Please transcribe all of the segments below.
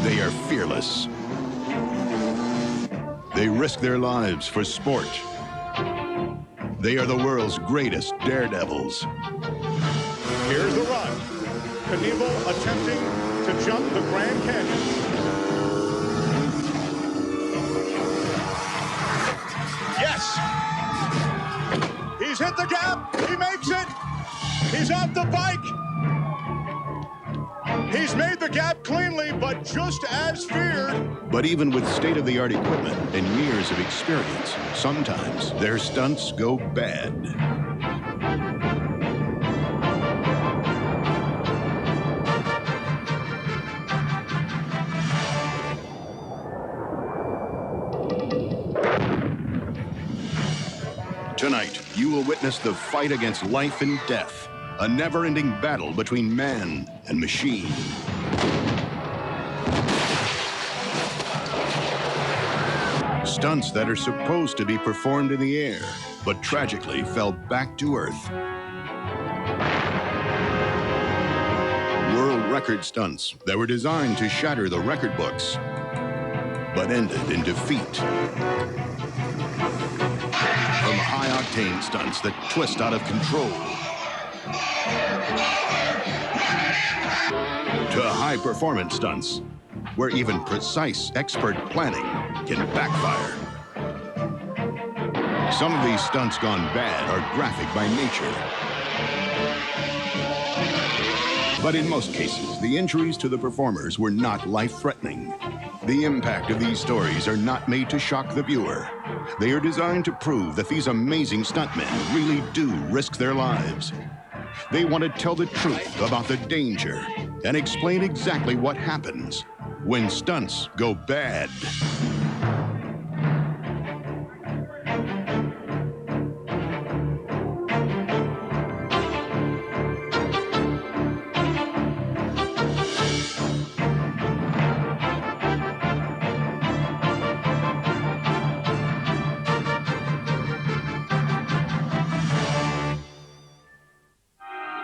They are fearless. They risk their lives for sport. They are the world's greatest daredevils. Here's the run. Knievel attempting to jump the Grand Canyon. Yes! He's hit the gap. He makes it. He's off the bike. He's made the gap cleanly, but just as feared. But even with state-of-the-art equipment and years of experience, sometimes their stunts go bad. Tonight, you will witness the fight against life and death, a never-ending battle between man and machine. Stunts that are supposed to be performed in the air, but tragically fell back to earth. World record stunts that were designed to shatter the record books, but ended in defeat. From high-octane stunts that twist out of control, to high-performance stunts, where even precise expert planning can backfire. Some of these stunts gone bad are graphic by nature. But in most cases, the injuries to the performers were not life-threatening. The impact of these stories are not made to shock the viewer. They are designed to prove that these amazing stuntmen really do risk their lives. They want to tell the truth about the danger and explain exactly what happens when stunts go bad.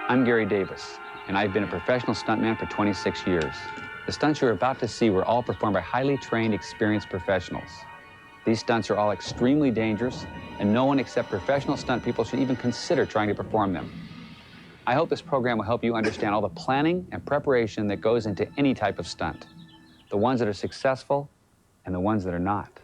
I'm Gary Davis, and I've been a professional stuntman for 26 years. The stunts you're about to see were all performed by highly trained, experienced professionals. These stunts are all extremely dangerous, and no one except professional stunt people should even consider trying to perform them. I hope this program will help you understand all the planning and preparation that goes into any type of stunt, the ones that are successful and the ones that are not.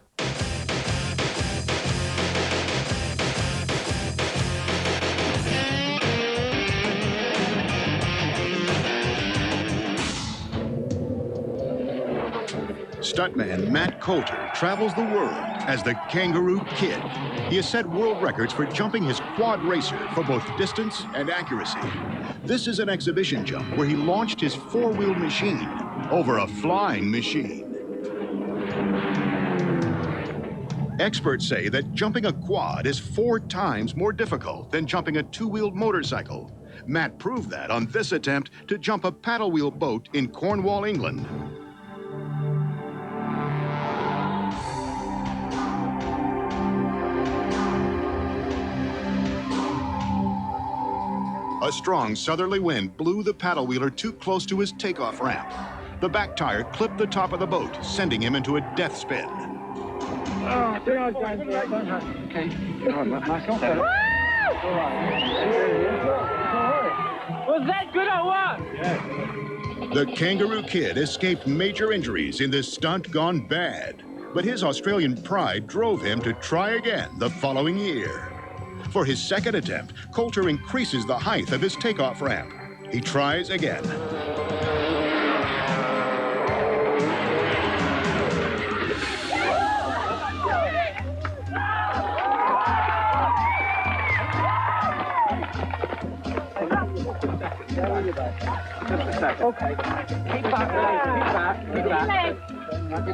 Stuntman Matt Coulter travels the world as the Kangaroo Kid. He has set world records for jumping his quad racer for both distance and accuracy. This is an exhibition jump where he launched his four-wheeled machine over a flying machine. Experts say that jumping a quad is 4 times more difficult than jumping a two-wheeled motorcycle. Matt proved that on this attempt to jump a paddle wheel boat in Cornwall, England. A strong southerly wind blew the paddle wheeler too close to his takeoff ramp. The back tire clipped the top of the boat, sending him into a death spin. Okay. Michael. Was that good or what? Yeah. The Kangaroo Kid escaped major injuries in this stunt gone bad, but his Australian pride drove him to try again the following year. For his second attempt, Coulter increases the height of his takeoff ramp. He tries again. Okay. Keep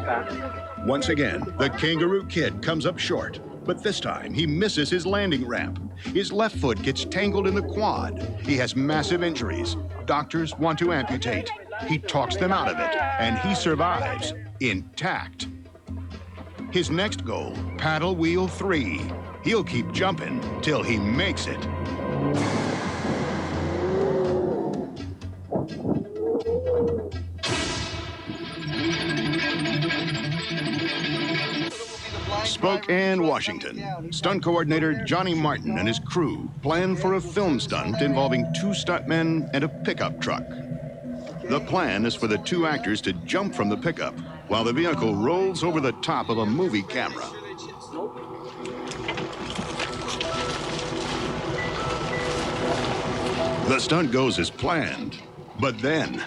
back. Once again, the Kangaroo Kid comes up short, but this time he misses his landing ramp. His left foot gets tangled in the quad. He has massive injuries. Doctors want to amputate. He talks them out of it, and he survives intact. His next goal, paddle wheel 3. He'll keep jumping till he makes it. Spokane, Washington, stunt coordinator Johnny Martin and his crew planned for a film stunt involving 2 stuntmen and a pickup truck. The plan is for the 2 actors to jump from the pickup while the vehicle rolls over the top of a movie camera. The stunt goes as planned, but then...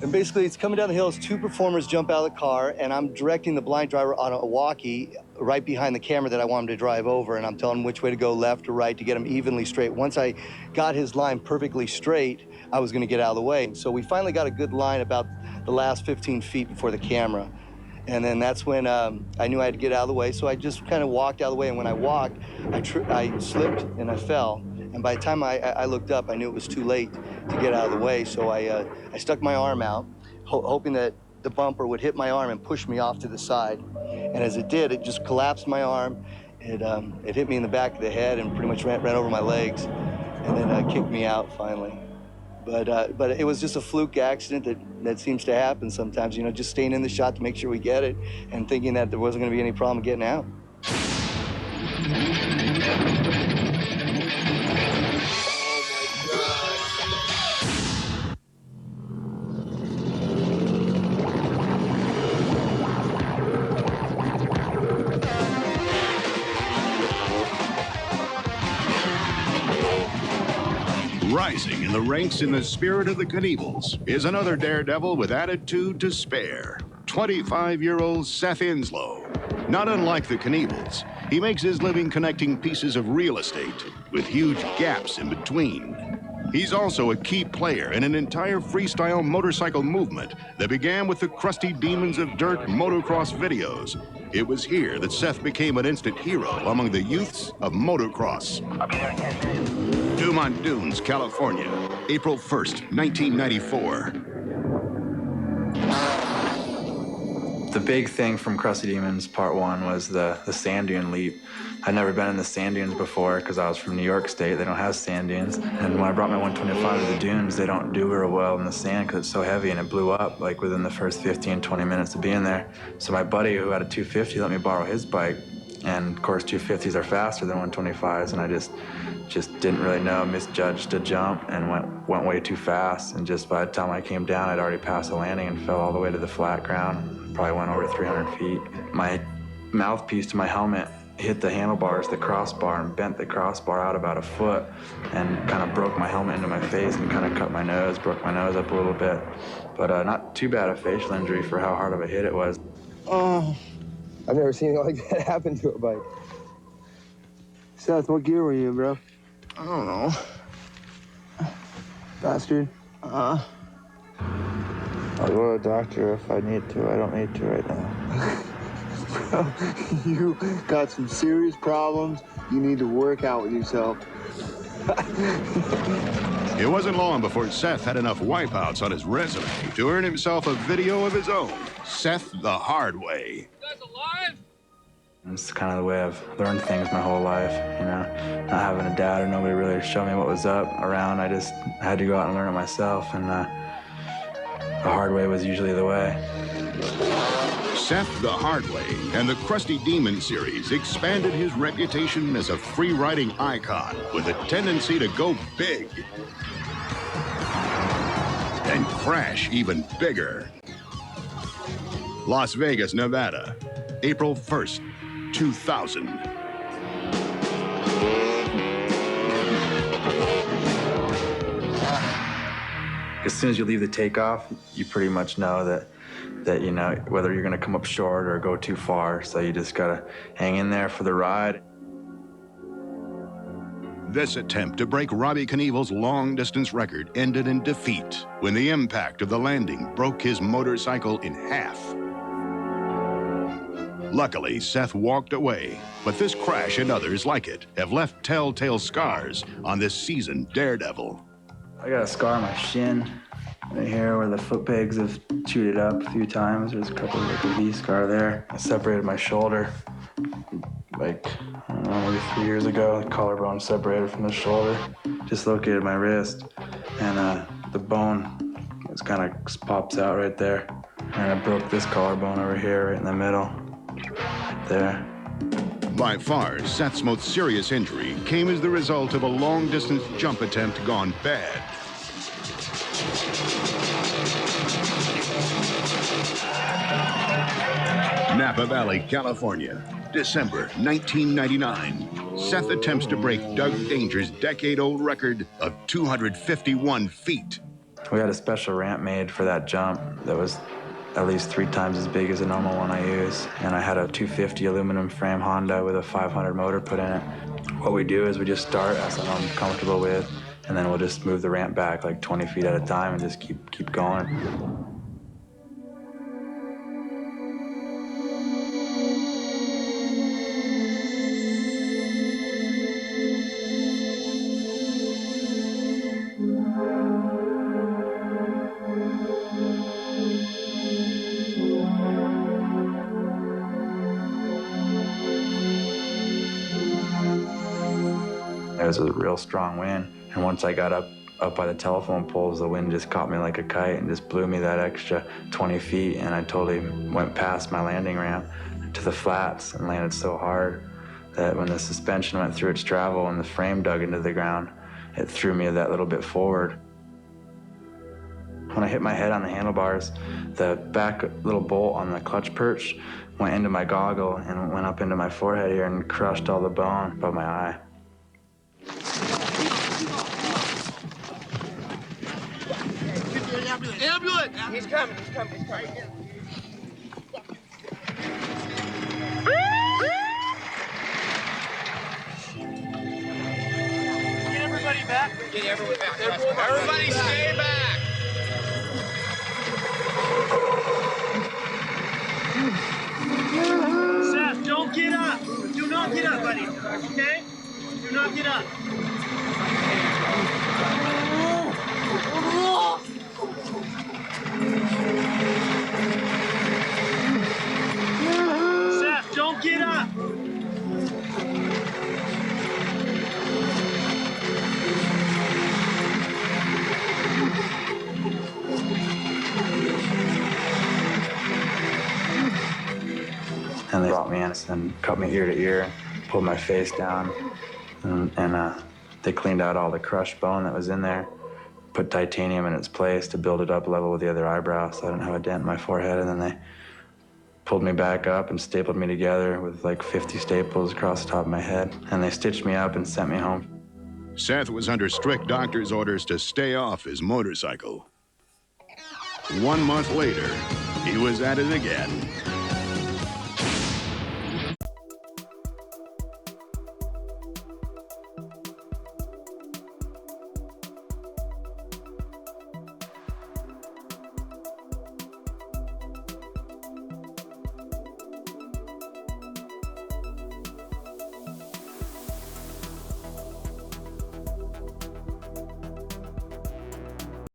And basically, it's coming down the hill as 2 performers jump out of the car, and I'm directing the blind driver on a walkie right behind the camera that I want him to drive over, and I'm telling him which way to go, left or right, to get him evenly straight. Once I got his line perfectly straight, I was going to get out of the way. So we finally got a good line about the last 15 feet before the camera. And then that's when I knew I had to get out of the way, so I just kind of walked out of the way, and when I walked, I slipped and I fell. And by the time I looked up, I knew it was too late to get out of the way, so I stuck my arm out, hoping that the bumper would hit my arm and push me off to the side. And as it did, it just collapsed my arm. It hit me in the back of the head and pretty much ran over my legs, and then kicked me out finally. But it was just a fluke accident that seems to happen sometimes, you know, just staying in the shot to make sure we get it and thinking that there wasn't going to be any problem getting out. Rising in the ranks in the spirit of the Knievels is another daredevil with attitude to spare. 25-year-old Seth Inslow. Not unlike the Knievels, he makes his living connecting pieces of real estate with huge gaps in between. He's also a key player in an entire freestyle motorcycle movement that began with the Crusty Demons of Dirt motocross videos. It was here that Seth became an instant hero among the youths of motocross. Dumont Dunes, California, April 1st, 1994. The big thing from Crusty Demons Part 1 was the sand dune leap. I'd never been in the sand dunes before because I was from New York State. They don't have sand dunes. And when I brought my 125 to the dunes, they don't do real well in the sand because it's so heavy, and it blew up like within the first 15, 20 minutes of being there. So my buddy who had a 250 let me borrow his bike. And of course, 250s are faster than 125s, and I just didn't really know, misjudged a jump and went way too fast. And just by the time I came down, I'd already passed the landing and fell all the way to the flat ground. Probably went over 300 feet. My mouthpiece to my helmet hit the handlebars, the crossbar, and bent the crossbar out about a foot and kind of broke my helmet into my face and kind of cut my nose, broke my nose up a little bit. But not too bad a facial injury for how hard of a hit it was. Oh, I've never seen anything like that happen to a bike. Seth, what gear were you in, bro? I don't know. Bastard. I'll go to the doctor if I need to. I don't need to right now. Bro, you got some serious problems. You need to work out with yourself. It wasn't long before Seth had enough wipeouts on his resume to earn himself a video of his own, Seth the Hard Way. You guys alive? It's kind of the way I've learned things my whole life, you know. Not having a dad or nobody really to show me what was up around, I just had to go out and learn it myself, and the hard way was usually the way. Seth the Hard Way and the Crusty Demon series expanded his reputation as a free-riding icon with a tendency to go big and crash even bigger. Las Vegas, Nevada, April 1st, 2000. As soon as you leave the takeoff, you pretty much know that you know whether you're gonna come up short or go too far. So you just gotta hang in there for the ride. This attempt to break Robbie Knievel's long-distance record ended in defeat when the impact of the landing broke his motorcycle in half. Luckily, Seth walked away, but this crash and others like it have left telltale scars on this seasoned daredevil. I got a scar on my shin right here where the foot pegs have chewed it up a few times. There's a couple of like a V scar there. I separated my shoulder like, I don't know, maybe 3 years ago. The collarbone separated from the shoulder. Dislocated my wrist, and the bone just kind of pops out right there. And I broke this collarbone over here, right in the middle. There. By far, Seth's most serious injury came as the result of a long-distance jump attempt gone bad. Napa Valley, California, December 1999. Seth attempts to break Doug Danger's decade-old record of 251 feet. We had a special ramp made for that jump that was at least 3 times as big as the normal one I use. And I had a 250 aluminum frame Honda with a 500 motor put in it. What we do is we just start at something I'm comfortable with, and then we'll just move the ramp back like 20 feet at a time and just keep going. It was a real strong wind, and once I got up by the telephone poles, the wind just caught me like a kite and just blew me that extra 20 feet, and I totally went past my landing ramp to the flats and landed so hard that when the suspension went through its travel and the frame dug into the ground, it threw me that little bit forward. When I hit my head on the handlebars, the back little bolt on the clutch perch went into my goggle and went up into my forehead here and crushed all the bone above my eye. Ambulance! He's coming. Get everybody back. Get everyone back. Everybody stay back! Seth, don't get up. Do not get up, buddy. Okay? Do not get up. Seth, don't get up. And they brought me in and cut me ear to ear, pulled my face down, and they cleaned out all the crushed bone that was in there, put titanium in its place to build it up level with the other eyebrow so I didn't have a dent in my forehead, and then they pulled me back up and stapled me together with like 50 staples across the top of my head, and they stitched me up and sent me home. Seth was under strict doctor's orders to stay off his motorcycle. 1 month later, he was at it again.